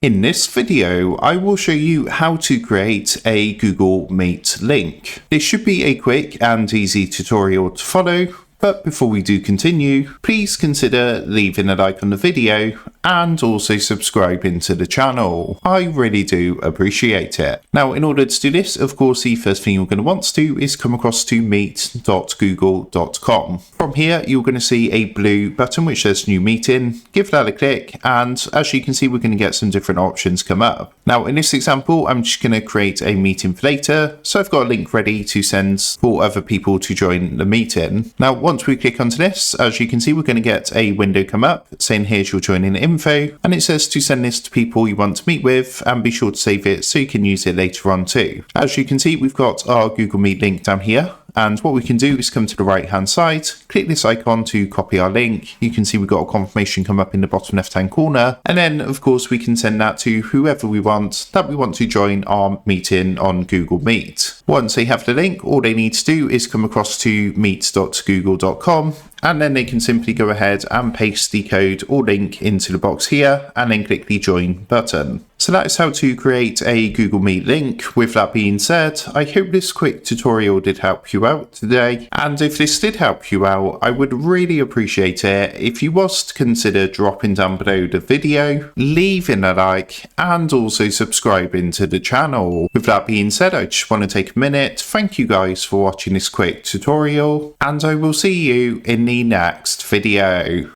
In this video, I will show you how to create a Google Meet link. This should be a quick and easy tutorial to follow, but before we do continue, please consider leaving a like on the video and also subscribing to the channel. I really do appreciate it. Now, in order to do this, of course, the first thing you're going to want to do is come across to meet.google.com. From here, you're going to see a blue button which says new meeting. Give that a click, and as you can see, we're going to get some different options come up. Now, in this example, I'm just going to create a meeting for later. So I've got a link ready to send for other people to join the meeting. Now, once we click onto this, as you can see, we're going to get a window come up saying here's your joining info, and it says to send this to people you want to meet with, and be sure to save it so you can use it later on too. As you can see, we've got our Google Meet link down here. And what we can do is come to the right hand side, click this icon to copy our link. You can see we've got a confirmation come up in the bottom left hand corner. And then of course we can send that to whoever we want to join our meeting on Google Meet. Once they have the link, all they need to do is come across to meet.google.com, and then they can simply go ahead and paste the code or link into the box here and then click the join button. So that is how to create a Google Meet link. With that being said, I hope this quick tutorial did help you out today. And if this did help you out, I would really appreciate it if you was to consider dropping down below the video, leaving a like, and also subscribing to the channel. With that being said, I just want to take a minute. Thank you guys for watching this quick tutorial, and I will see you in the next video.